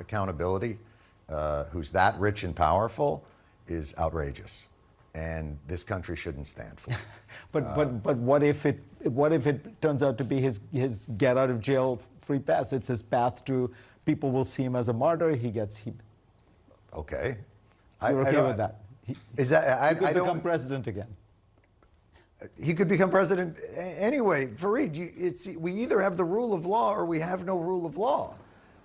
accountability, who's that rich and powerful, is outrageous, and this country shouldn't stand for it. But what if it turns out to be his get out of jail free pass? It's his path to, people will see him as a martyr. Okay. You're okay with that? He could become president again. He could become president anyway. Fareed, we either have the rule of law or we have no rule of law.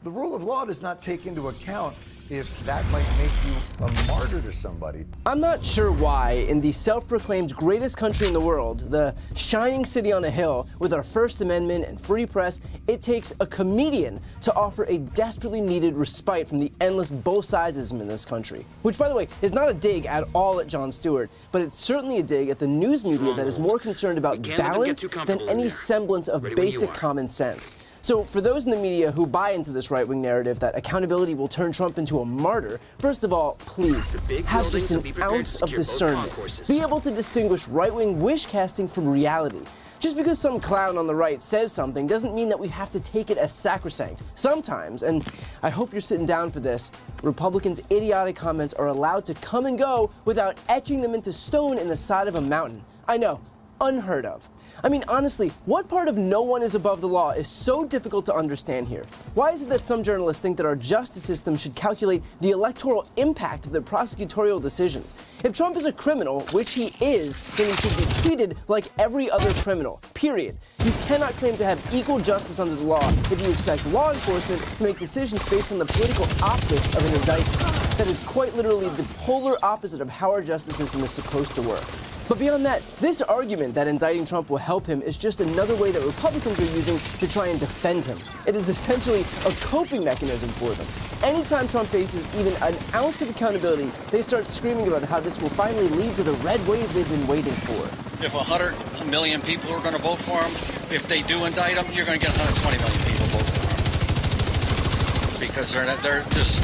The rule of law does not take into account if that might make you a martyr to somebody. I'm not sure why, in the self-proclaimed greatest country in the world, the shining city on a hill with our First Amendment and free press, it takes a comedian to offer a desperately needed respite from the endless both sidesism in this country. Which, by the way, is not a dig at all at Jon Stewart, but it's certainly a dig at the news media that is more concerned about balance than any semblance of basic common sense. So for those in the media who buy into this right-wing narrative that accountability will turn Trump into a martyr, first of all, please, have just an ounce of discernment. Be able to distinguish right-wing wish-casting from reality. Just because some clown on the right says something doesn't mean that we have to take it as sacrosanct. Sometimes, and I hope you're sitting down for this, Republicans' idiotic comments are allowed to come and go without etching them into stone in the side of a mountain. I know, unheard of. I mean, honestly, what part of no one is above the law is so difficult to understand here? Why is it that some journalists think that our justice system should calculate the electoral impact of their prosecutorial decisions? If Trump is a criminal, which he is, then he should be treated like every other criminal, period. You cannot claim to have equal justice under the law if you expect law enforcement to make decisions based on the political optics of an indictment. That is quite literally the polar opposite of how our justice system is supposed to work. But beyond that, this argument that indicting Trump will help him is just another way that Republicans are using to try and defend him. It is essentially a coping mechanism for them. Anytime Trump faces even an ounce of accountability, they start screaming about how this will finally lead to the red wave they've been waiting for. If 100 million people are going to vote for him, if they do indict him, you're going to get 120 million people vote for him. Because they're just,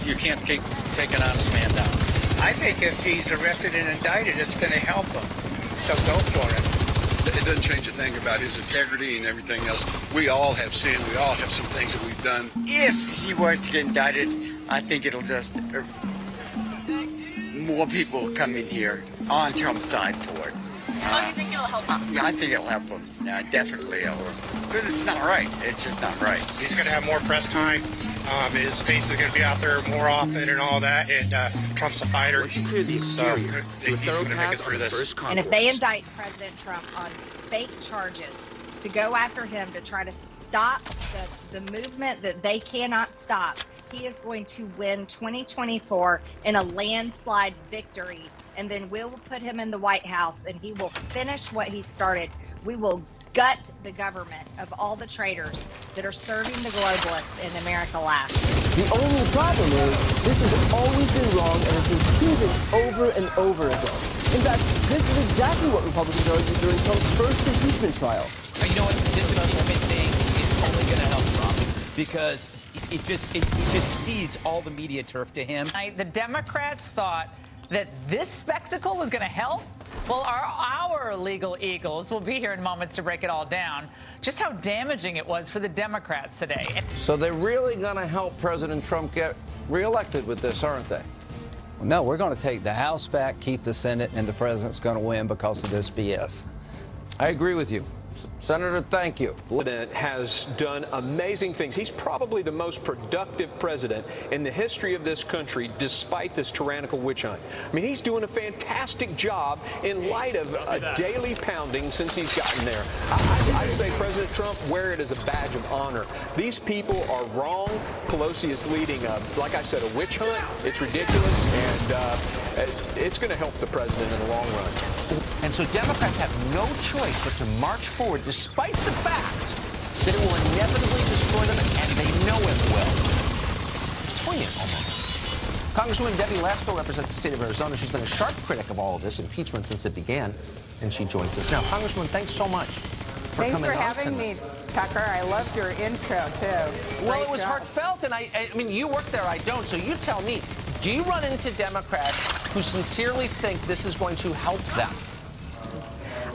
you can't take an honest man down. I think if he's arrested and indicted, it's going to help him. So go for it. It doesn't change a thing about his integrity and everything else. We all have sinned. We all have some things that we've done. If he was to get indicted, I think it'll just... more people come in here on Trump's side for it. How do you think it'll help him? Yeah, I think it'll help him. Definitely. Because it's not right. It's just not right. He's going to have more press time. His face is going to be out there more often and all that, and Trump's a fighter, so he's going to make it through this. And if they indict President Trump on fake charges to go after him to try to stop the movement that they cannot stop, he is going to win 2024 in a landslide victory, and then we will put him in the White House, and he will finish what he started. We will gut the government of all the traitors that are serving the globalists in America last. The only problem is this has always been wrong and has been proven over and over again. In fact, this is exactly what Republicans argued during Trump's first impeachment trial. You know what? This impeachment thing is only going to help Trump because it just seeds all the media turf to him. The Democrats thought that this spectacle was going to help. Well, our legal eagles will be here in moments to break it all down. Just how damaging it was for the Democrats today. So they're really going to help President Trump get reelected with this, aren't they? Well, no, we're going to take the House back, keep the Senate, and the president's going to win because of this BS. I agree with you. Senator, thank you. The president has done amazing things. He's probably the most productive president in the history of this country, despite this tyrannical witch hunt. I mean, he's doing a fantastic job in light of a daily pounding since he's gotten there. I say President Trump, wear it as a badge of honor. These people are wrong. Pelosi is leading, like I said, a witch hunt. It's ridiculous, and it's going to help the president in the long run. And so Democrats have no choice but to march forward, despite the fact that it will inevitably destroy them, and they know it will. It's poignant, almost. Congresswoman Debbie Lasko represents the state of Arizona. She's been a sharp critic of all of this impeachment since it began, and she joins us now. Congresswoman, thanks so much for coming on. Thanks for having me, Tucker. I loved your intro, too. Well, it was heartfelt, and I mean, you work there, I don't, so you tell me. Do you run into Democrats who sincerely think this is going to help them?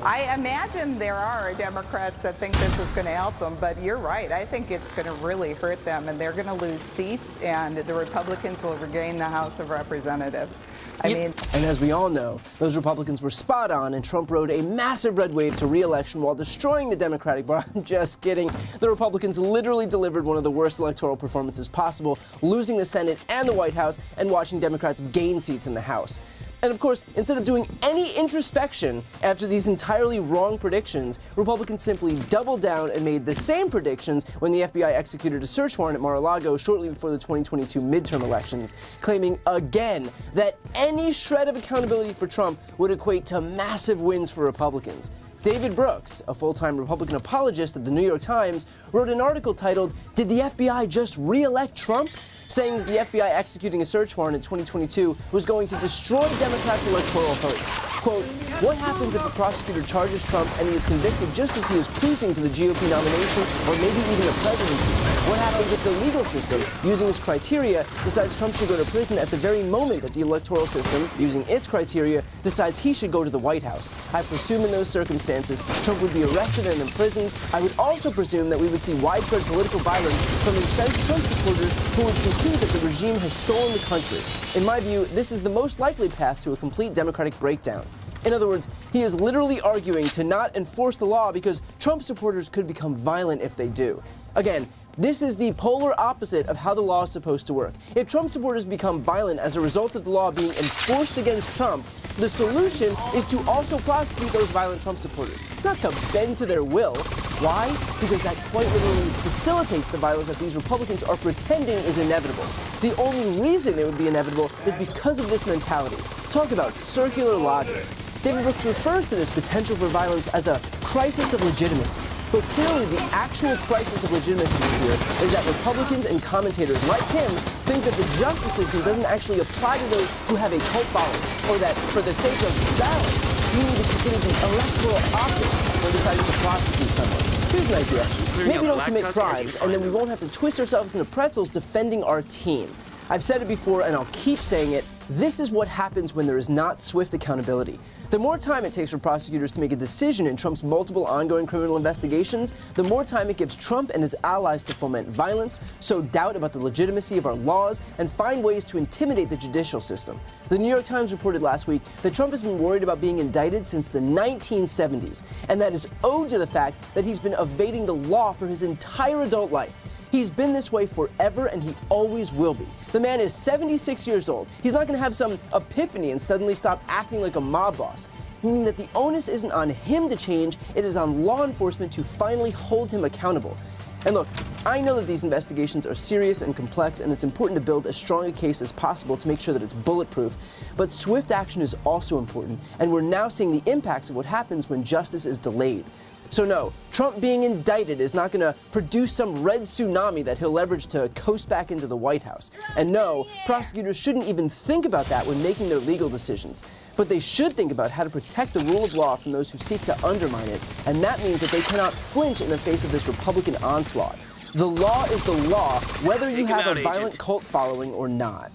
I imagine there are Democrats that think this is going to help them, but you're right. I think it's going to really hurt them, and they're going to lose seats, and the Republicans will regain the House of Representatives. And as we all know, those Republicans were spot on, and Trump rode a massive red wave to re-election while destroying the Democratic bar. I'm just kidding. The Republicans literally delivered one of the worst electoral performances possible, losing the Senate and the White House, and watching Democrats gain seats in the House. And of course, instead of doing any introspection after these entirely wrong predictions, Republicans simply doubled down and made the same predictions when the FBI executed a search warrant at Mar-a-Lago shortly before the 2022 midterm elections, claiming again that any shred of accountability for Trump would equate to massive wins for Republicans. David Brooks, a full-time Republican apologist at the New York Times, wrote an article titled, "Did the FBI just re-elect Trump?" saying that the FBI executing a search warrant in 2022 was going to destroy Democrats' electoral hopes. Quote, "What happens if a prosecutor charges Trump and he is convicted just as he is cruising to the GOP nomination or maybe even a presidency? What happens if the legal system, using its criteria, decides Trump should go to prison at the very moment that the electoral system, using its criteria, decides he should go to the White House? I presume in those circumstances, Trump would be arrested and imprisoned. I would also presume that we would see widespread political violence from incensed Trump supporters who would conclude that the regime has stolen the country. In my view, this is the most likely path to a complete democratic breakdown." In other words, he is literally arguing to not enforce the law because Trump supporters could become violent if they do. Again, this is the polar opposite of how the law is supposed to work. If Trump supporters become violent as a result of the law being enforced against Trump, the solution is to also prosecute those violent Trump supporters, not to bend to their will. Why? Because that quite literally facilitates the violence that these Republicans are pretending is inevitable. The only reason it would be inevitable is because of this mentality. Talk about circular logic. David Brooks refers to this potential for violence as a crisis of legitimacy. But clearly the actual crisis of legitimacy here is that Republicans and commentators like him think that the justice system doesn't actually apply to those who have a cult following, or that for the sake of balance, you need to consider the electoral optics when deciding to prosecute someone. Here's an idea. Maybe don't commit crimes, and then we won't have to twist ourselves into pretzels defending our team. I've said it before, and I'll keep saying it. This is what happens when there is not swift accountability. The more time it takes for prosecutors to make a decision in Trump's multiple ongoing criminal investigations, the more time it gives Trump and his allies to foment violence, sow doubt about the legitimacy of our laws, and find ways to intimidate the judicial system. The New York Times reported last week that Trump has been worried about being indicted since the 1970s, and that is owed to the fact that he's been evading the law for his entire adult life. He's been this way forever, and he always will be. The man is 76 years old. He's not going to have some epiphany and suddenly stop acting like a mob boss. Meaning that the onus isn't on him to change, it is on law enforcement to finally hold him accountable. And look, I know that these investigations are serious and complex, and it's important to build as strong a case as possible to make sure that it's bulletproof. But swift action is also important, and we're now seeing the impacts of what happens when justice is delayed. So no, Trump being indicted is not going to produce some red tsunami that he'll leverage to coast back into the White House. And no, prosecutors shouldn't even think about that when making their legal decisions. But they should think about how to protect the rule of law from those who seek to undermine it. And that means that they cannot flinch in the face of this Republican onslaught. The law is the law, whether you have a violent cult following or not.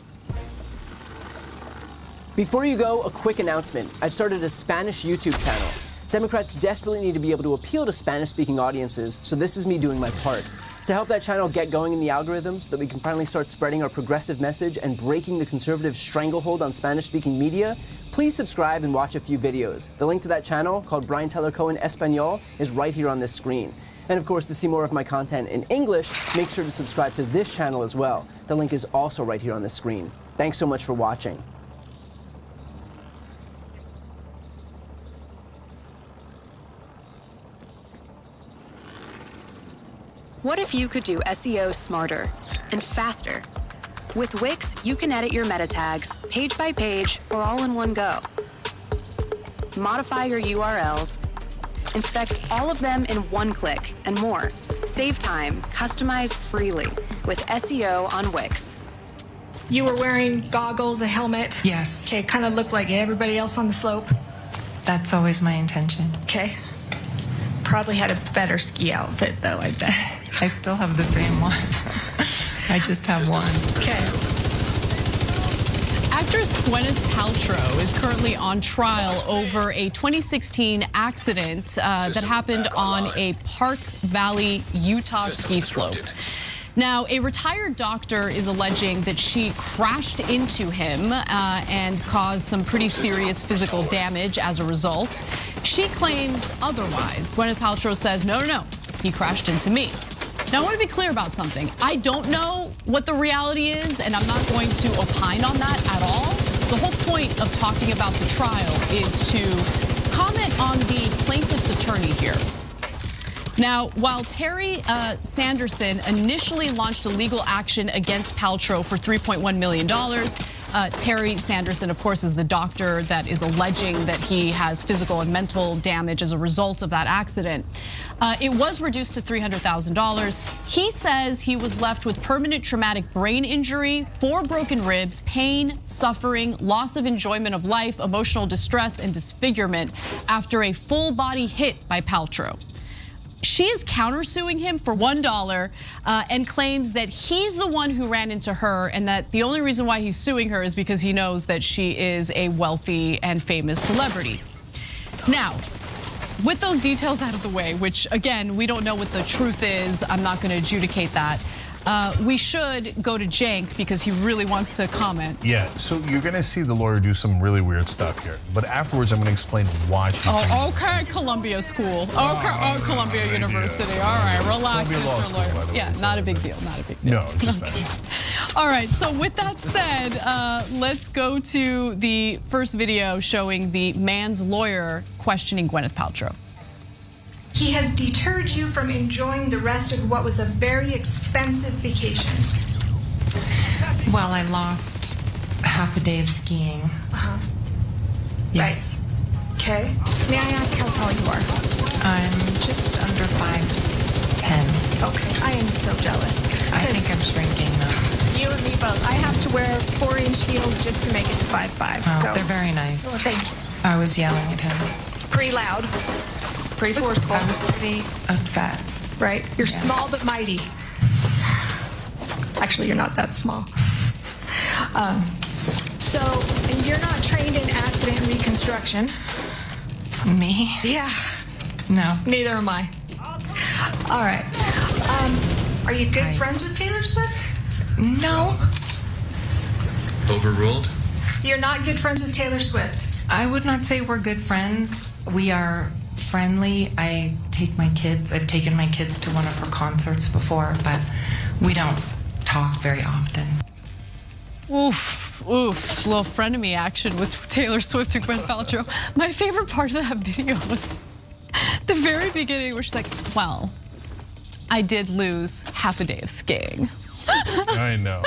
Before you go, a quick announcement. I've started a Spanish YouTube channel. Democrats desperately need to be able to appeal to Spanish-speaking audiences, so this is me doing my part. To help that channel get going in the algorithm so that we can finally start spreading our progressive message and breaking the conservative stranglehold on Spanish-speaking media, please subscribe and watch a few videos. The link to that channel, called Brian Teller Cohen Espanol, is right here on this screen. And of course, to see more of my content in English, make sure to subscribe to this channel as well. The link is also right here on the screen. Thanks so much for watching. What if you could do SEO smarter and faster? With Wix, you can edit your meta tags page by page or all in one go. Modify your URLs, inspect all of them in one click, and more. Save time, customize freely with SEO on Wix. You were wearing goggles, a helmet? Yes. Okay, kind of looked like everybody else on the slope? That's always my intention. Okay. Probably had a better ski outfit, though, I bet. I still have the same one. I just have one. Okay. Actress Gwyneth Paltrow is currently on trial over a 2016 accident that happened on a Park Valley, Utah ski slope. Now, a retired doctor is alleging that she crashed into him and caused some pretty serious physical damage as a result. She claims otherwise. Gwyneth Paltrow says, no, he crashed into me. Now, I want to be clear about something. I don't know what the reality is, and I'm not going to opine on that at all. The whole point of talking about the trial is to comment on the plaintiff's attorney here. Now, while Terry Sanderson initially launched a legal action against Paltrow for $3.1 million, Terry Sanderson, of course, is the doctor that is alleging that he has physical and mental damage as a result of that accident. It was reduced to $300,000. He says he was left with permanent traumatic brain injury, 4 broken ribs, pain, suffering, loss of enjoyment of life, emotional distress, and disfigurement after a full body hit by Paltrow. She is countersuing him for $1 and claims that he's the one who ran into her and that the only reason why he's suing her is because he knows that she is a wealthy and famous celebrity. Now, with those details out of the way, which again, we don't know what the truth is, I'm not going to adjudicate that. We should go to Cenk because he really wants to comment. Yeah, so you're going to see the lawyer do some really weird stuff here. But afterwards, I'm going to explain why she's doing Oh, okay, Columbia School. Okay, Columbia University. All right, relax, Mr. Lawyer. Yeah, not a big deal, not a big deal. No, just mention. All right, so with that said, let's go to the first video showing the man's lawyer questioning Gwyneth Paltrow. He has deterred you from enjoying the rest of what was a very expensive vacation. Well, I lost half a day of skiing. Yes. Right. Okay. May I ask how tall you are? I'm just under 5'10". Okay. I am so jealous. I think I'm shrinking though. You and me both. I have to wear 4-inch heels just to make it to 5'5". Oh, so they're very nice. Oh, thank you. I was yelling at him. Pretty loud. Pretty forceful. I was pretty upset. Right. You're small but mighty. Actually, you're not that small. So, and you're not trained in accident reconstruction. Me? Yeah. No. Neither am I. All right. Are you good friends with Taylor Swift? No. Overruled? You're not good friends with Taylor Swift. I would not say we're good friends. We are friendly. I've taken my kids to one of her concerts before, but we don't talk very often. Oof, little frenemy action with Taylor Swift and Gwyneth Paltrow. My favorite part of that video was the very beginning where she's like, well, I did lose half a day of skiing. I know.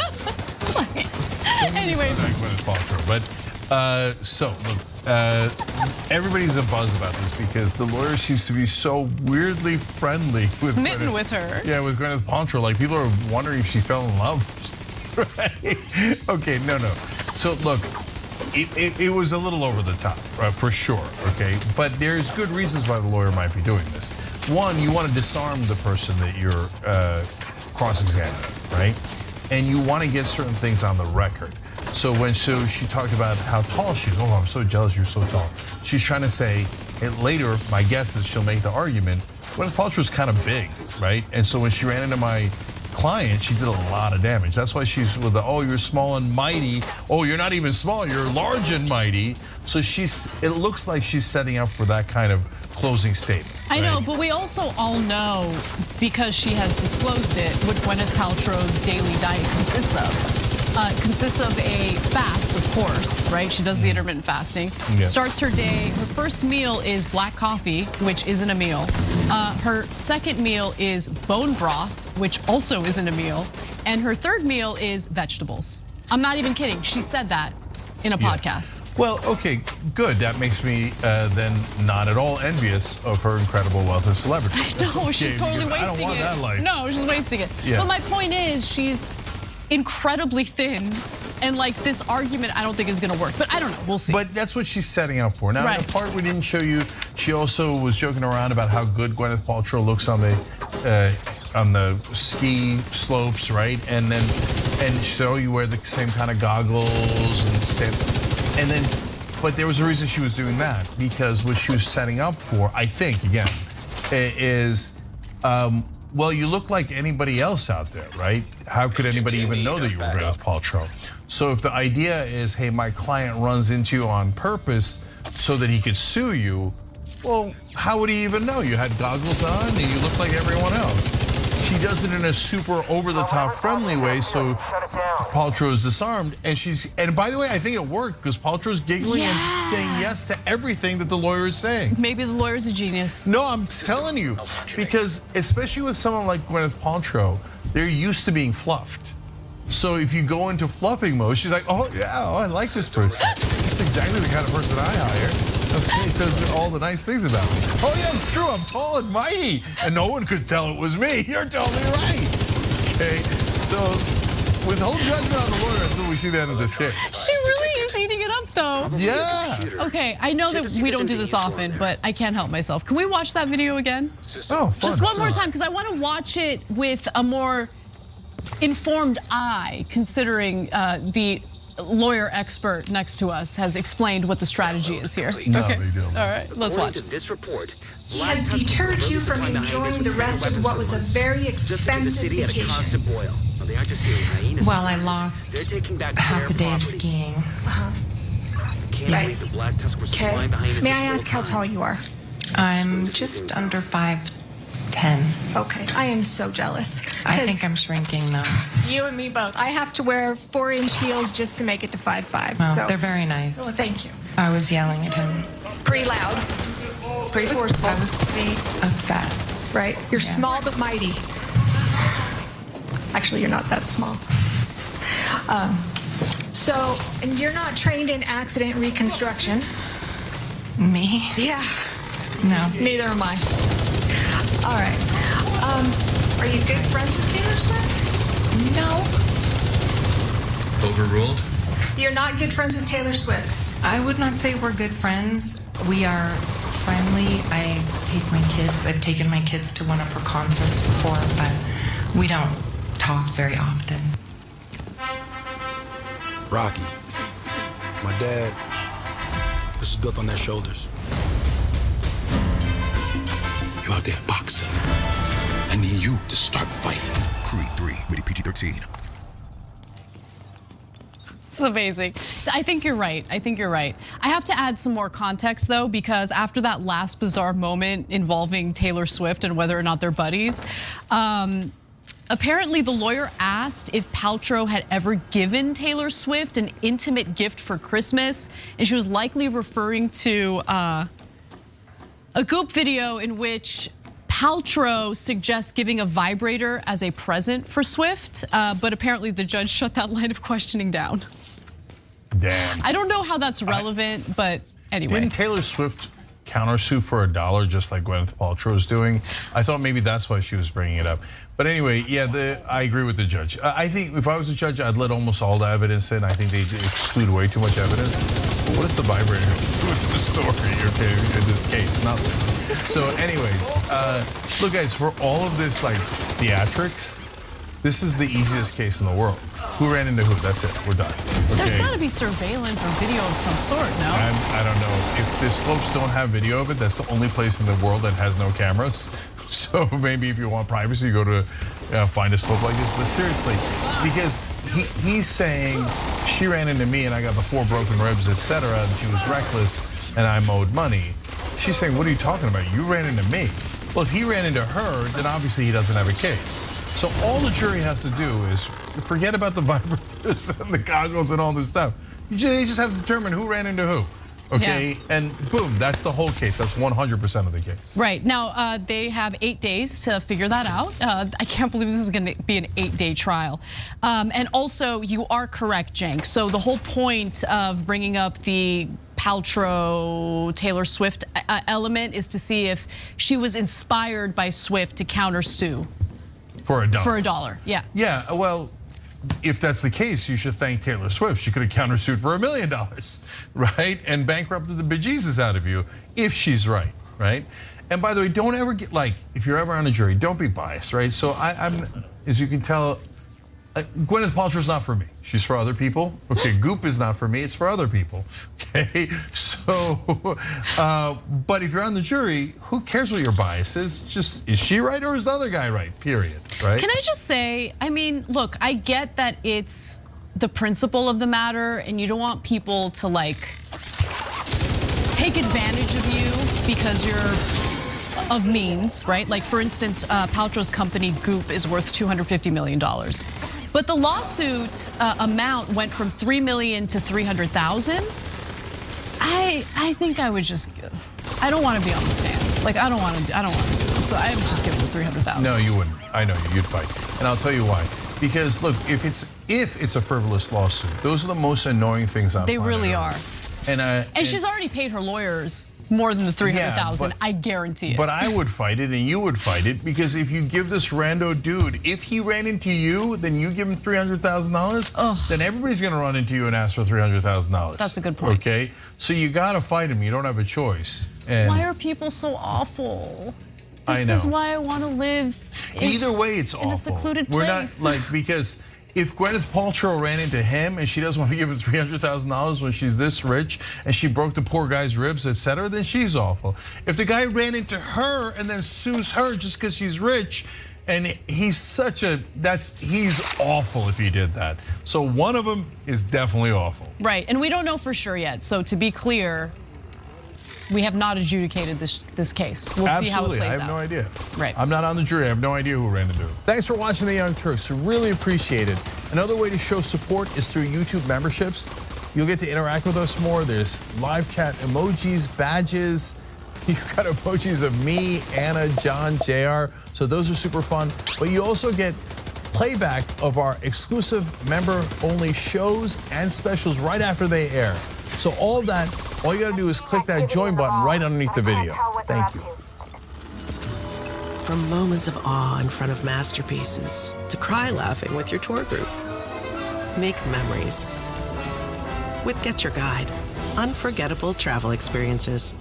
Anyway. Gwyneth Paltrow, but so look, everybody's a buzz about this because the lawyer seems to be so weirdly friendly with Smitten with her. Yeah, with Gwyneth Paltrow. Like people are wondering if she fell in love. Right? Okay, no. So look, it was a little over the top, for sure. Okay, but there's good reasons why the lawyer might be doing this. One, you want to disarm the person that you're cross-examining, right? And you want to get certain things on the record. So she talked about how tall she is. Oh, I'm so jealous you're so tall. She's trying to say, and later, my guess is she'll make the argument, Gwyneth Paltrow's kind of big, right? And so when she ran into my client, she did a lot of damage. That's why she's with the, oh, you're small and mighty. Oh, you're not even small, you're large and mighty. So it looks like she's setting up for that kind of closing statement. I know, but we also all know, because she has disclosed it, what Gwyneth Paltrow's daily diet consists of. Consists of a fast, of course, right? She does the intermittent fasting. Yeah. Starts her day, her first meal is black coffee, which isn't a meal. Her second meal is bone broth, which also isn't a meal. And her third meal is vegetables. I'm not even kidding. She said that in a podcast. Well, okay, good. That makes me then not at all envious of her incredible wealth of celebrity. No, she's totally wasting it. I don't want that life. No, she's wasting it. Yeah. But my point is, she's incredibly thin, and like this argument I don't think is going to work, but I don't know, we'll see. But that's what she's setting up for. Now, the part we didn't show you, she also was joking around about how good Gwyneth Paltrow looks on the ski slopes, right? And then And so you wear the same kind of goggles and then, but there was a reason she was doing that, because what she was setting up for, I think, again, is, well, you look like anybody else out there, right? How could anybody even know that you were Gwyneth Paltrow? So if the idea is, hey, my client runs into you on purpose so that he could sue you, well, how would he even know? You had goggles on and you look like everyone else. She does it in a super over-the-top friendly way, so Paltrow is disarmed. And by the way, I think it worked because Paltrow's giggling and saying yes to everything that the lawyer is saying. Maybe the lawyer's a genius. No, I'm telling you, because especially with someone like Gwyneth Paltrow, they're used to being fluffed. So if you go into fluffing mode, she's like, oh yeah, I like this person. This is exactly the kind of person I hire. Okay, it says all the nice things about me. Oh yeah, it's true, I'm tall and mighty. And no one could tell it was me. You're totally right. Okay, so withhold judgment on the lawyer until we see the end of this case. She really is eating it up, though. Yeah. Okay, I know that we don't do this often, but I can't help myself. Can we watch that video again? Oh, fun. Just one more time, because I want to watch it with a more informed eye, considering the lawyer expert next to us has explained what the strategy is here. No, okay. they don't. All right, let's watch. This report, he has deterred you from enjoying the rest of what was a very expensive vacation. Well, I lost half a day of skiing. Right. Okay. May I ask how tall you are? I'm just under 5'10". Okay. I am so jealous. I think I'm shrinking though. You and me both. I have to wear 4-inch heels just to make it to 5'5". Well, so they're very nice. Oh, thank you. I was yelling at him. Pretty loud. Pretty forceful. I was pretty upset. Right. You're small but mighty. Actually, you're not that small. And you're not trained in accident reconstruction. Me? Yeah. No. Neither am I. All right. Are you good friends with Taylor Swift? No. Overruled? You're not good friends with Taylor Swift. I would not say we're good friends. We are friendly. I've taken my kids to one of her concerts before, but we don't talk very often. Rocky, my dad, this is built on their shoulders. You out there boxing. I need you to start fighting. Creed 3, rated PG-13. It's amazing. I think you're right. I have to add some more context, though, because after that last bizarre moment involving Taylor Swift and whether or not they're buddies, apparently the lawyer asked if Paltrow had ever given Taylor Swift an intimate gift for Christmas, and she was likely referring to a Goop video in which Paltrow suggests giving a vibrator as a present for Swift, but apparently the judge shut that line of questioning down. Damn. I don't know how that's relevant, but anyway. Didn't Taylor Swift countersue for $1 just like Gwyneth Paltrow is doing? I thought maybe that's why she was bringing it up. But anyway, yeah, I agree with the judge. I think if I was a judge, I'd let almost all the evidence in. I think they exclude way too much evidence. But what is the vibrator with the story, okay, in this case? Nothing. So anyways, look guys, for all of this like theatrics, this is the easiest case in the world. Who ran into who? That's it. We're done. Okay? There's got to be surveillance or video of some sort, no? I don't know. If the slopes don't have video of it, that's the only place in the world that has no cameras. So maybe if you want privacy, you go to find a slope like this. But seriously, because he's saying she ran into me and I got the 4 broken ribs, etc., and she was reckless and I'm owed money. She's saying, what are you talking about? You ran into me. Well, if he ran into her, then obviously he doesn't have a case. So all the jury has to do is forget about the vibrators and the goggles and all this stuff. They just have to determine who ran into who. Okay, yeah. And boom, that's the whole case. That's 100% of the case. Right. Now, they have 8 days to figure that out. I can't believe this is going to be an 8-day trial. And also, you are correct, Cenk. So the whole point of bringing up the Paltrow, Taylor Swift element is to see if she was inspired by Swift to countersue. For $1. For $1, yeah. Yeah, well, if that's the case, you should thank Taylor Swift. She could have countersued for $1 million, right? And bankrupted the bejesus out of you if she's right, right? And by the way, don't ever get, like, if you're ever on a jury, don't be biased, right? So I'm, as you can tell, Gwyneth Paltrow's not for me. She's for other people. Okay, Goop is not for me. It's for other people. Okay, so, but if you're on the jury, who cares what your bias is? Just, is she right or is the other guy right? Period, right? Can I just say, I mean, look, I get that it's the principle of the matter and you don't want people to like take advantage of you because you're of means, right? Like for instance, Paltrow's company Goop is worth $250 million. But the lawsuit amount went from $3 million to $300,000. I think I would just. I don't want to be on the stand. Like I don't want to do this. So I would just give him the $300,000. No, you wouldn't. I know you'd fight, and I'll tell you why. Because look, if it's a frivolous lawsuit, those are the most annoying things on. They really are. And she's already paid her lawyers more than the $300,000. Yeah, I guarantee it. But I would fight it, and you would fight it, because if you give this rando dude, if he ran into you, then you give him $300,000. Then everybody's going to run into you and ask for $300,000. That's a good point. Okay, so you got to fight him. You don't have a choice. And why are people so awful? This is why I want to live. Either way, it's awful. In a secluded We're place. not because. If Gwyneth Paltrow ran into him and she doesn't want to give him $300,000 when she's this rich and she broke the poor guy's ribs, etc., then she's awful. If the guy ran into her and then sues her just because she's rich, and he's awful if he did that. So one of them is definitely awful. Right, and we don't know for sure yet. So to be clear, we have not adjudicated this case. We'll see how it plays out. I have no idea. Right. I'm not on the jury. I have no idea who ran into it. Thanks for watching The Young Turks. We really appreciate it. Another way to show support is through YouTube memberships. You'll get to interact with us more. There's live chat emojis, badges. You've got emojis of me, Anna, John, JR. So those are super fun. But you also get playback of our exclusive member-only shows and specials right after they air. So all of that, all you gotta do is click that join button right underneath the video. Thank you. From moments of awe in front of masterpieces to cry laughing with your tour group. Make memories with Get Your Guide. Unforgettable travel experiences.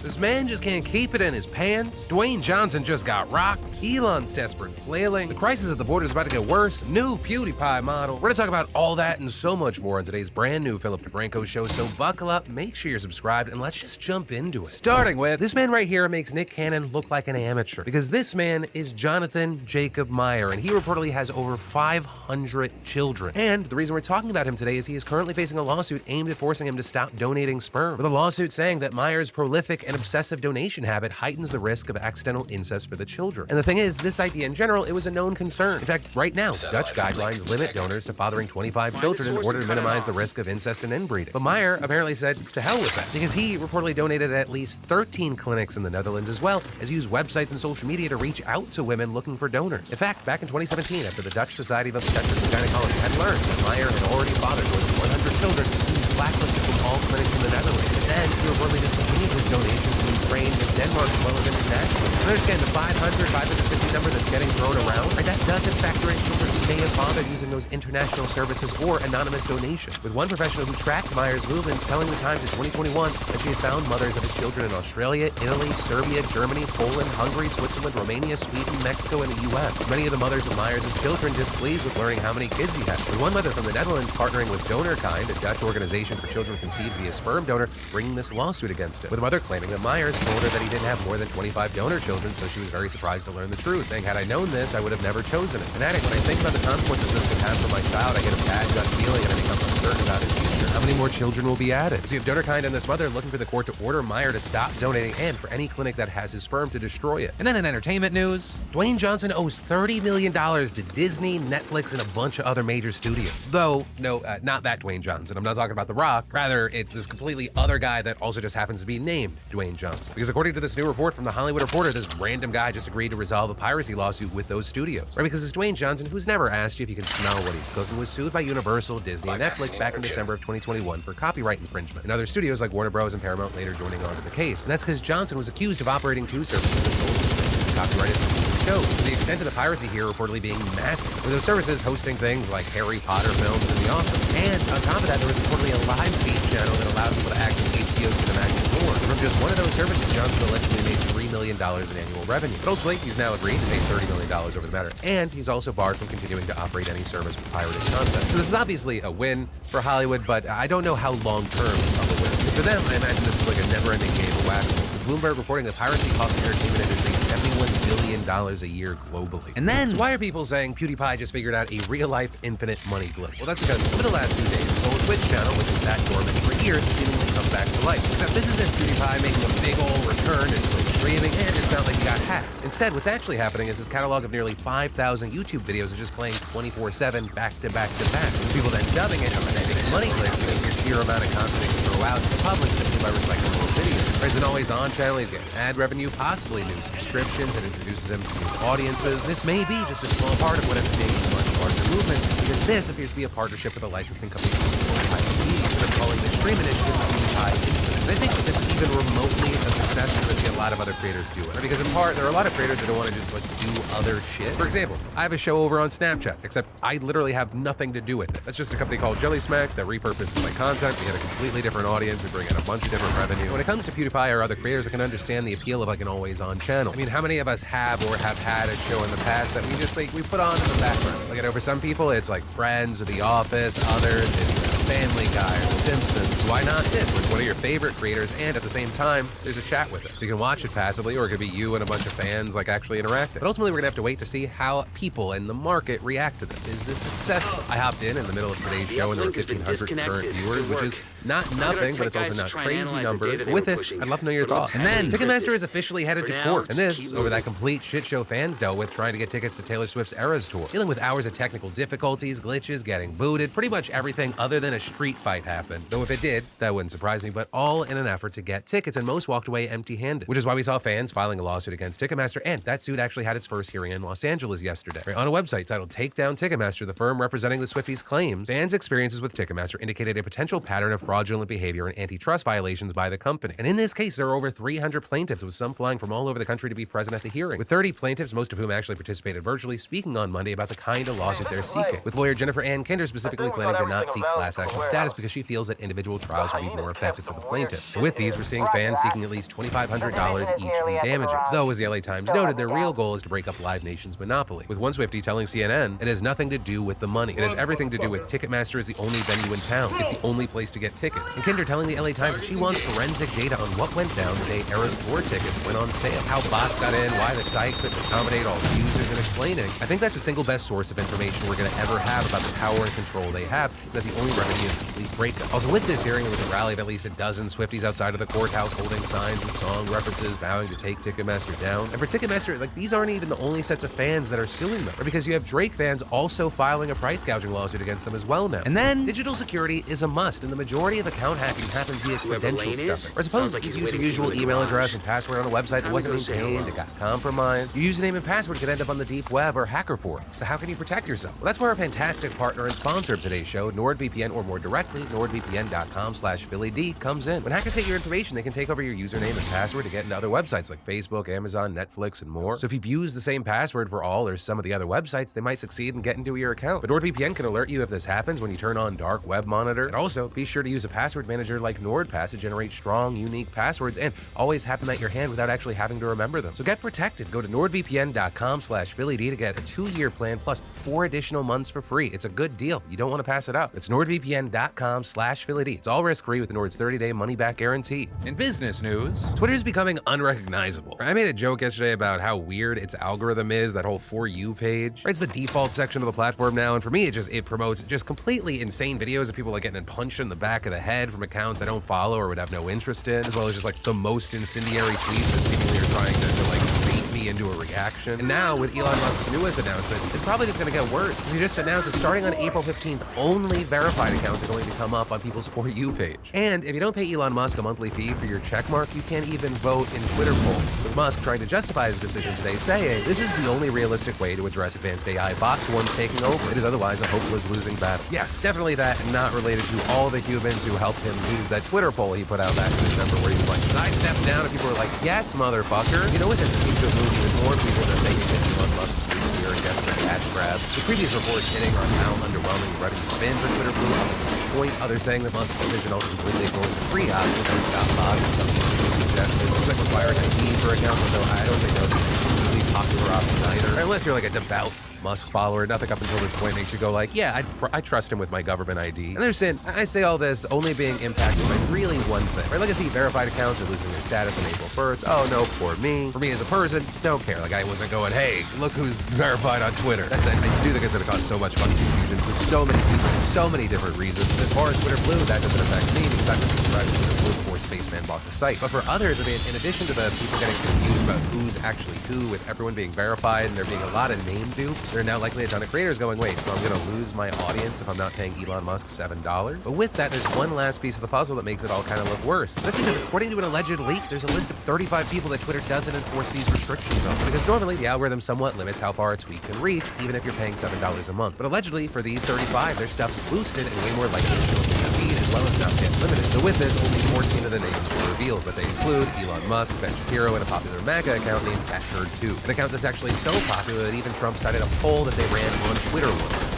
This man just can't keep it in his pants. Dwayne Johnson just got rocked. Elon's desperate flailing. The crisis at the border is about to get worse. New PewDiePie model. We're gonna talk about all that and so much more on today's brand new Philip DeFranco show, so buckle up, make sure you're subscribed, and let's just jump into it. Starting with, this man right here makes Nick Cannon look like an amateur, because this man is Jonathan Jacob Meyer, and he reportedly has over 500 children. And the reason we're talking about him today is he is currently facing a lawsuit aimed at forcing him to stop donating sperm, with a lawsuit saying that Meyer's prolific and obsessive donation habit heightens the risk of accidental incest for the children. And the thing is, this idea in general, it was a known concern. In fact, right now, Dutch guidelines limit donors to fathering 25 children in order to minimize the risk of incest and inbreeding. But Meyer apparently said, to hell with that, because he reportedly donated at least 13 clinics in the Netherlands, as well as used websites and social media to reach out to women looking for donors. In fact, back in 2017, after the Dutch Society of Obstetrics and Gynecology had learned that Meyer had already fathered more than 100 children, he was blacklisted from all clinics in the Netherlands. And then he reportedly discontinued his donations to Ukraine and Denmark, as well as internationally. I understand the 550 number that's getting thrown around, right? That doesn't factor in children who may have fathered using those international services or anonymous donations. With one professional who tracked Meyer's movements telling the Times in 2021 that she had found mothers of his children in Australia, Italy, Serbia, Germany, Poland, Hungary, Switzerland, Romania, Sweden, Mexico, and the U.S. Many of the mothers of Meyer's children displeased with learning how many kids he had. With one mother from the Netherlands partnering with DonorKind, a Dutch organization for children conceived via sperm donor, bringing this lawsuit against him. With a mother claiming that Myers told her that he didn't have more than 25 donor children, so she was very surprised to learn the truth, saying, had I known this, I would have never chosen it. And adding, when I think about the consequences this could have for my child, I get a bad gut feeling and I become uncertain about his future. How many more children will be added? So you have DonorKind and this mother looking for the court to order Meyer to stop donating and for any clinic that has his sperm to destroy it. And then in entertainment news, Dwayne Johnson owes $30 million to Disney, Netflix, and a bunch of other major studios. Though, no, not that Dwayne Johnson. I'm not talking about The Rock. Rather, it's this completely other guy that also just happens to be named Dwayne Johnson. Because according to this new report from The Hollywood Reporter, this random guy just agreed to resolve a piracy lawsuit with those studios. Right? Because it's Dwayne Johnson, who's never asked you if you can smell what he's cooking, was sued by Universal, Disney, and Netflix back in December of 2021 for copyright infringement. And other studios like Warner Bros. And Paramount later joining on to the case. And that's because Johnson was accused of operating two services and sole subscription copyrighted shows. To the extent of the piracy here reportedly being massive, with those services hosting things like Harry Potter films and The Office. And on top of that, there was reportedly a live feed channel that allowed people to access HBO Cinemax and more. From just one of those services, Johnson allegedly made $3 million in annual revenue. But ultimately, he's now agreed to pay $30 million over the matter, and he's also barred from continuing to operate any service with pirated content. So this is obviously a win for Hollywood, but I don't know how long-term of a win. Because for them, I imagine this is like a never-ending game of whack-a-mole. With Bloomberg reporting that piracy costs the entertainment industry $71 billion a year globally. And then, why are people saying PewDiePie just figured out a real-life infinite money glitch? Well, that's because over the last few days, his whole Twitch channel, which has sat dormant for years, has seemingly come back to life. Except this isn't PewDiePie making a big ol' return in Twitch streaming, and it's not like he got hacked. Instead, what's actually happening is his catalog of nearly 5,000 YouTube videos is just playing 24/7, back to back to back. With people then dubbing it a money glitch because the sheer amount of content they can throw out to the public simply by recycling those videos. There's an always-on channel, he's getting ad revenue, possibly new subscriptions, and introduces him to new audiences. This may be just a small part of what ends up being a much larger movement, because this appears to be a partnership with a licensing company called IPD that are calling the stream initiative PewDiePie Infinite. And I think that this is even remotely a success because I see a lot of other creators do it. Because in part, there are a lot of creators that don't want to just like do other shit. For example, I have a show over on Snapchat, except I literally have nothing to do with it. That's just a company called Jelly Smack that repurposes my content. We get a completely different audience. We bring in a bunch of different revenue. When it comes to PewDiePie or other creators, I can understand the appeal of like an always-on channel. I mean, how many of us have or have had a show in the past that we just like we put on in the background? Like, I know for some people it's like Friends or The Office. Others it's Family Guy or The Simpsons. Why not this? With one of your favorite creators, and at the same time, there's a chat with it. So you can watch it passively, or it could be you and a bunch of fans like actually interacting. But ultimately, we're gonna have to wait to see how people in the market react to this. Is this successful? I hopped in the middle of today's show, and there were 1,500 concurrent viewers, which is not nothing, but it's also not crazy numbers. With this, I'd love to know your thoughts. And then, Ticketmaster is officially headed to court. And this, over that complete shit show fans dealt with trying to get tickets to Taylor Swift's Eras Tour. Dealing with hours of technical difficulties, glitches, getting booted, pretty much everything other than a street fight happened. Though if it did, that wouldn't surprise me, but all in an effort to get tickets, and most walked away empty-handed. Which is why we saw fans filing a lawsuit against Ticketmaster, and that suit actually had its first hearing in Los Angeles yesterday. On a website titled Take Down Ticketmaster, the firm representing the Swifties claims fans' experiences with Ticketmaster indicated a potential pattern of fraudulent behavior and antitrust violations by the company. And in this case, there are over 300 plaintiffs, with some flying from all over the country to be present at the hearing. With 30 plaintiffs, most of whom actually participated virtually, speaking on Monday about the kind of lawsuit they're seeking. With lawyer Jennifer Ann Kinder specifically planning to not seek class action status because she feels that individual trials will be more effective for the plaintiffs. So with these, we're seeing fans seeking at least $2,500 each in damages. Though, as the LA Times noted, their real goal is to break up Live Nation's monopoly. With one Swiftie telling CNN, it has nothing to do with the money. It has everything to do with Ticketmaster is the only venue in town. It's the only place to get tickets. And Kinder telling the LA Times that she wants forensic data on what went down the day Eras Tour tickets went on sale, how bots got in, why the site couldn't accommodate all the users, and explaining, I think that's the single best source of information we're going to ever have about the power and control they have, and that the only remedy is complete breakup. Also, with this hearing, there was a rally of at least a dozen Swifties outside of the courthouse holding signs with song references vowing to take Ticketmaster down. And for Ticketmaster, like, these aren't even the only sets of fans that are suing them, or because you have Drake fans also filing a price gouging lawsuit against them as well now. And then, digital security is a must, and the majority of account hacking happens via credential stuffing. Or suppose you use your usual email address and password on a website that wasn't maintained, it got compromised. Your username and password could end up on the deep web or hacker forums. So how can you protect yourself? Well, that's where our fantastic partner and sponsor of today's show, NordVPN, or more directly, NordVPN.com/PhillyD, comes in. When hackers get your information, they can take over your username and password to get into other websites like Facebook, Amazon, Netflix, and more. So if you've used the same password for all or some of the other websites, they might succeed in getting into your account. But NordVPN can alert you if this happens when you turn on Dark Web Monitor. And also, be sure to use a password manager like NordPass to generate strong, unique passwords and always have them at your hand without actually having to remember them. So get protected. Go to NordVPN.com/PhillyD to get a 2-year plan plus 4 additional months for free. It's a good deal. You don't want to pass it up. It's NordVPN.com/PhillyD. It's all risk-free with Nord's 30-day money-back guarantee. In business news, Twitter is becoming unrecognizable. I made a joke yesterday about how weird its algorithm is, that whole For You page. It's the default section of the platform now, and for me, it promotes just completely insane videos of people like getting punched in the back of the head from accounts I don't follow or would have no interest in, as well as just like the most incendiary tweets that seemingly are trying to like bait me into a reaction. And now with Elon Musk's newest announcement, it's probably just going to get worse, because he just announced that starting on April 15th, only verified accounts are going to come up on people's For You page. And if you don't pay Elon Musk a monthly fee for your checkmark, you can't even vote in Twitter polls. With Musk trying to justify his decision today, saying this is the only realistic way to address advanced AI bots once taking over. It is otherwise a hopeless losing battle. Yes, definitely that, and not related to all the humans who helped him lose that Twitter poll he put out back in December, where he was like, should I stay stepped down and people were like, yes, motherfucker. You know what, this seems to have moved even more people than thinking that Elon Musk's recent year and desperate cash grab. The previous reports hitting on how underwhelming the revenue has been for Twitter blew up to this point. Others saying that Musk's decision also completely ignores the free options that got bought and some people suggested. It looks like requiring ID for accounts, so I don't think that would be a completely popular option either. Unless you're like a devout Musk follower, nothing up until this point makes you go like, yeah, I trust him with my government ID. And understand, I say all this only being impacted by really one thing. Right? Like I see verified accounts are losing their status on April 1st. Oh no, poor me. For me as a person, don't care. Like I wasn't going, hey, look who's verified on Twitter. That's it. I do think it's gonna cause so much fucking confusion for so many people, for so many different reasons. As far as Twitter Blue, that doesn't affect me because I've been subscribed to Twitter Blue before Spaceman bought the site. But for others, I mean, in addition to the people getting confused about who's actually who with everyone being verified and there being a lot of name dupes, there are now likely a ton of creators going, wait, so I'm gonna lose my audience if I'm not paying Elon Musk $7? But with that, there's one last piece of the puzzle that makes it all kind of look worse. That's because according to an alleged leak, there's a list of 35 people that Twitter doesn't enforce these restrictions on. Because normally the algorithm somewhat limits how far a tweet can reach, even if you're paying $7 a month. But allegedly, for these 35, their stuff's boosted and way more likely to show up in your feed as well as not get limited. So with this, only 14 of the names were revealed, but they include Elon Musk, Ben Shapiro, and a popular MAGA account named CatHerd2, an account that's actually so popular that even Trump cited a poll that they ran on Twitter once.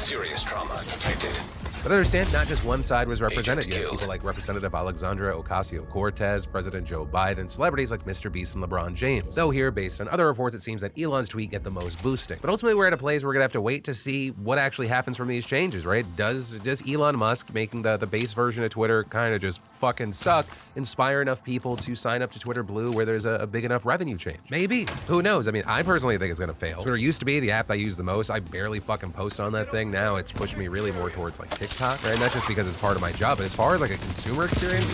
Serious trauma detected. But understand, not just one side was represented. You had people like Representative Alexandra Ocasio-Cortez, President Joe Biden, celebrities like Mr. Beast and LeBron James. Though here, based on other reports, it seems that Elon's tweet get the most boosting. But ultimately, we're at a place where we're gonna have to wait to see what actually happens from these changes, right? Does Elon Musk making the base version of Twitter kind of just fucking suck inspire enough people to sign up to Twitter Blue where there's a big enough revenue change? Maybe. Who knows? I mean, I personally think it's gonna fail. Twitter used to be the app I use the most. I barely fucking post on that thing. Now it's pushed me really more towards like TikTok, right? And that's just because it's part of my job. But as far as like a consumer experience,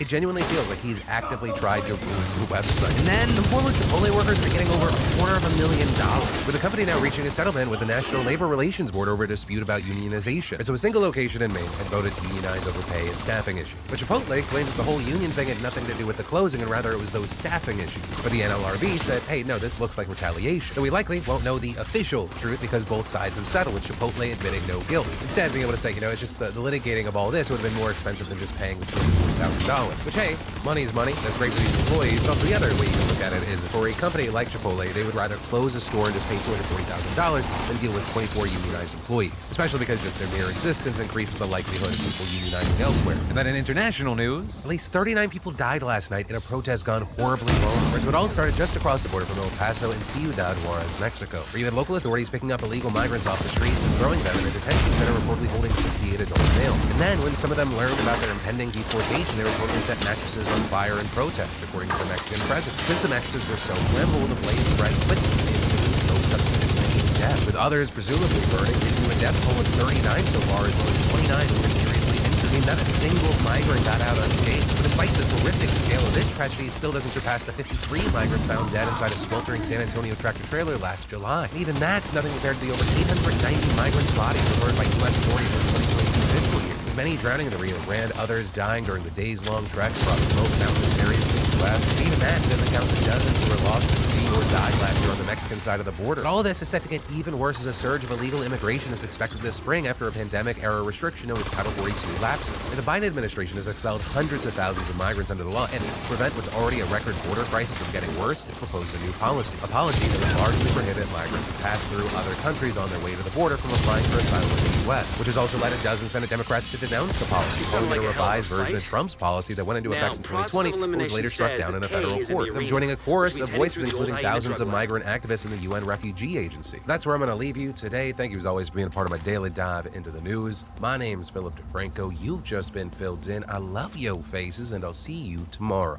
it genuinely feels like he's actively tried to ruin the website. And then some former Chipotle workers are getting over $250,000, with the company now reaching a settlement with the National Labor Relations Board over a dispute about unionization. And so a single location in Maine had voted to unionize over pay and staffing issues. But Chipotle claims that the whole union thing had nothing to do with the closing, and rather it was those staffing issues. But the NLRB said, hey, no, this looks like retaliation. Though we likely won't know the official truth because both sides have settled, with Chipotle admitting no guilt. Instead, being able to say, you know, it's just the litigating of all this would have been more expensive than just paying the $240,000. Which, hey, money is money. That's great for these employees. But also the other way you can look at it is for a company like Chipotle, they would rather close a store and just pay $240,000 than deal with 24 unionized employees. Especially because just their mere existence increases the likelihood of people unionizing elsewhere. And then in international news, at least 39 people died last night in a protest gone horribly wrong. So it all started just across the border from El Paso and Ciudad Juarez, Mexico, where you had local authorities picking up illegal migrants off the streets and throwing them in a detention center reportedly holding 68 adult males. And then when some of them learned about their impending deportation, they reportedly set mattresses on fire in protest, according to the Mexican president. Since the mattresses were so flammable, the blaze spread quickly, and soon smoke subsequently making death, with others presumably burning, leading to a death toll of 39 so far, as well as 29 who were seriously injured. I mean, not a single migrant got out unscathed. But despite the horrific scale of this tragedy, it still doesn't surpass the 53 migrants found dead inside a sweltering San Antonio tractor-trailer last July. And even that's nothing compared to the over 890 migrants' bodies recovered by U.S. authorities in the 2022 fiscal year, with many drowning in the Rio Grande, others dying during the days-long trek across remote mountainous areas of the U.S. And even that doesn't count the dozens who were lost at sea or died last year on the Mexican side of the border. But all of this is set to get even worse as a surge of illegal immigration is expected this spring after a pandemic-era restriction known as Title 42 lapses. And the Biden administration has expelled hundreds of thousands of migrants under the law, and to prevent what's already a record border crisis from getting worse, it's proposed a new policy. A policy that would largely prohibit migrants to pass through other countries on their way to the border from applying for asylum in the U.S., which has also led a dozen Senate Democrats to denounce the policy, calling it a revised version of Trump's policy that went into effect in 2020 and was later struck down in a federal court. I'm joining a chorus of voices, including thousands of migrant activists in the UN Refugee Agency. That's where I'm going to leave you today. Thank you as always for being a part of my daily dive into the news. My name's Philip DeFranco. You've just been filled in. I love yo faces, and I'll see you tomorrow.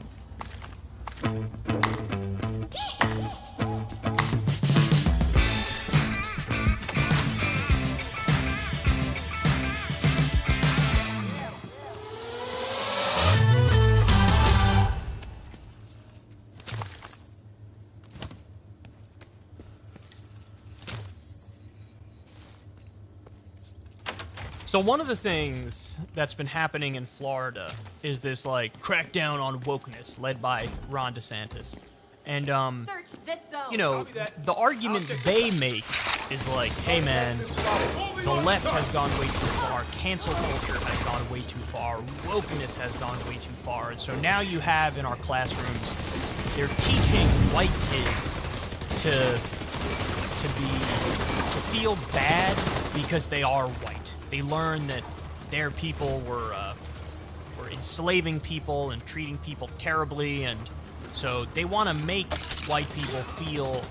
So one of the things that's been happening in Florida is this like crackdown on wokeness led by Ron DeSantis. And, you know, the argument they make is like, hey man, the left has gone way too far, cancel culture has gone way too far, wokeness has gone way too far, and so now you have in our classrooms, they're teaching white kids to feel bad because they are white. They learn that their people were enslaving people and treating people terribly, and so they want to make white people feel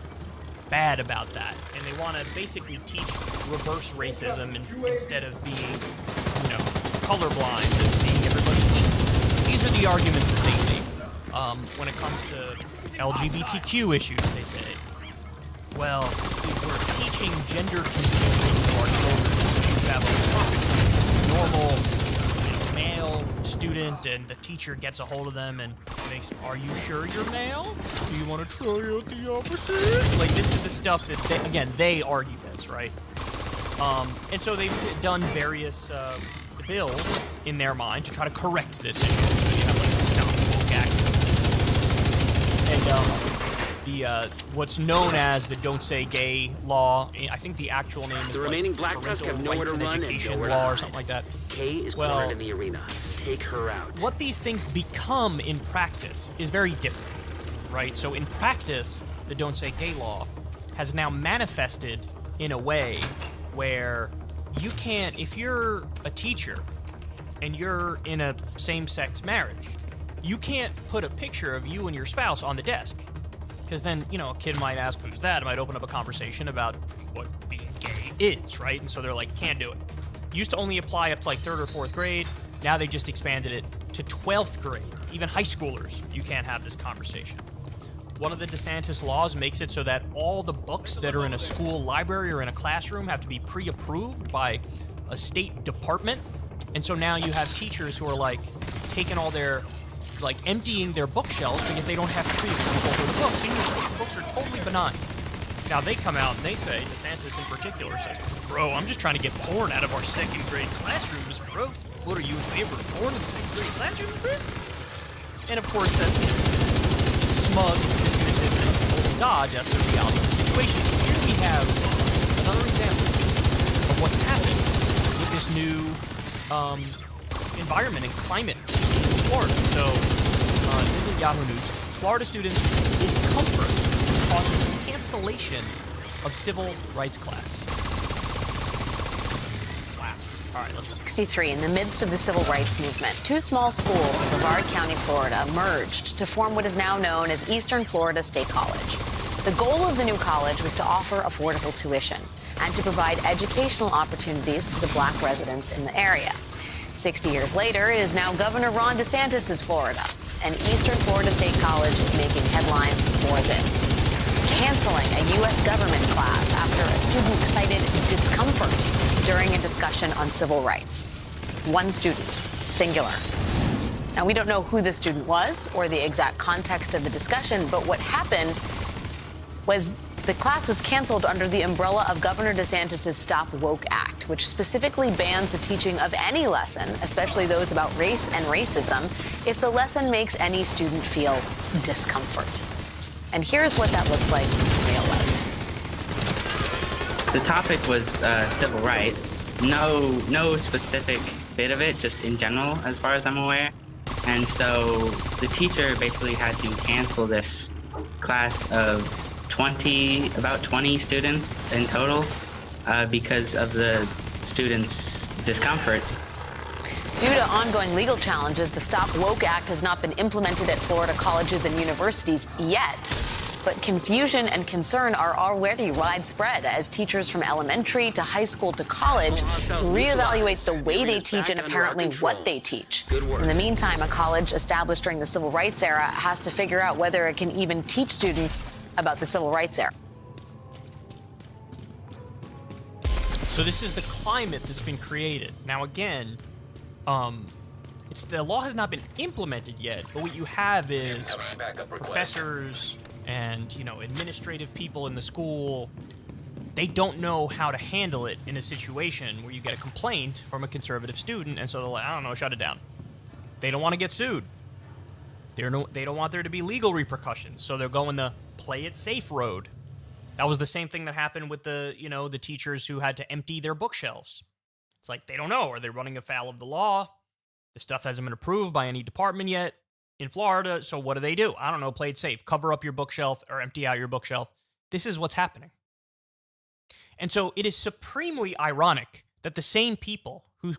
bad about that, and they want to basically teach reverse racism instead of being, you know, colorblind and seeing everybody equal. These are the arguments that they make. When it comes to LGBTQ issues, they say, well, if we're teaching gender confusion to our children, so you have a perfectly normal male student and the teacher gets a hold of them and makes, are you sure you're male? Do you want to try out the opposite? Like, this is the stuff that, they argue this, right? And so they've done various bills in their mind to try to correct this issue. So you have, like, the Stop Woke Act. And, what's known as the Don't Say Gay law. I think the actual name is the remaining Black Tusk have nowhere to run education law or something like that. Kay is cornered in the arena. Take her out. What these things become in practice is very different, right? So in practice, the Don't Say Gay law has now manifested in a way where you can't, if you're a teacher and you're in a same-sex marriage, you can't put a picture of you and your spouse on the desk. Because then, you know, a kid might ask, who's that? It might open up a conversation about what being gay is, right? And so they're like, can't do it. Used to only apply up to like 3rd or 4th grade. Now they just expanded it to 12th grade. Even high schoolers, you can't have this conversation. One of the DeSantis laws makes it so that all the books that are in a school library or in a classroom have to be pre-approved by a state department. And so now you have teachers who are like taking all their, like emptying their bookshelves because they don't have pre-approval for the books. Even though the books are totally benign. Now they come out and they say, DeSantis in particular says, bro, I'm just trying to get porn out of our 2nd grade classrooms, bro. What are you in favor of porn in 2nd grade classrooms, bro? And of course that's, you know, it's smug, it's dismissive, and it's total dodge as to the reality of the situation. Here we have another example of what's happening with this new environment and climate in Florida. So, this is Yahoo News. Florida students' discomfort causes cancellation of civil rights class. Wow. All right, let's 1963, in the midst of the civil rights movement, 2 small schools in Brevard County, Florida, merged to form what is now known as Eastern Florida State College. The goal of the new college was to offer affordable tuition and to provide educational opportunities to the Black residents in the area. 60 years later, it is now Governor Ron DeSantis' Florida, and Eastern Florida State College is making headlines for this. Canceling a U.S. government class after a student cited discomfort during a discussion on civil rights. 1 student, singular. Now, we don't know who the student was or the exact context of the discussion, but what happened was the class was canceled under the umbrella of Governor DeSantis' Stop Woke Act, which specifically bans the teaching of any lesson, especially those about race and racism, if the lesson makes any student feel discomfort. And here's what that looks like in real life. The topic was civil rights. No specific bit of it, just in general, as far as I'm aware. And so the teacher basically had to cancel this class of about 20 students in total because of the students' discomfort. Due to ongoing legal challenges, the Stop Woke Act has not been implemented at Florida colleges and universities yet. But confusion and concern are already widespread as teachers from elementary to high school to college reevaluate the way they teach and apparently what they teach. In the meantime, a college established during the civil rights era has to figure out whether it can even teach students about the civil rights era. So this is the climate that's been created. Now again, the law has not been implemented yet, but what you have is professors and, you know, administrative people in the school, they don't know how to handle it in a situation where you get a complaint from a conservative student, and so they're like, I don't know, shut it down. They don't want to get sued. They don't want there to be legal repercussions, so they're going the play it safe road. That was the same thing that happened with the teachers who had to empty their bookshelves. It's like, they don't know. Are they running afoul of the law? The stuff hasn't been approved by any department yet in Florida, so what do? I don't know, play it safe. Cover up your bookshelf or empty out your bookshelf. This is what's happening. And so it is supremely ironic that the same people who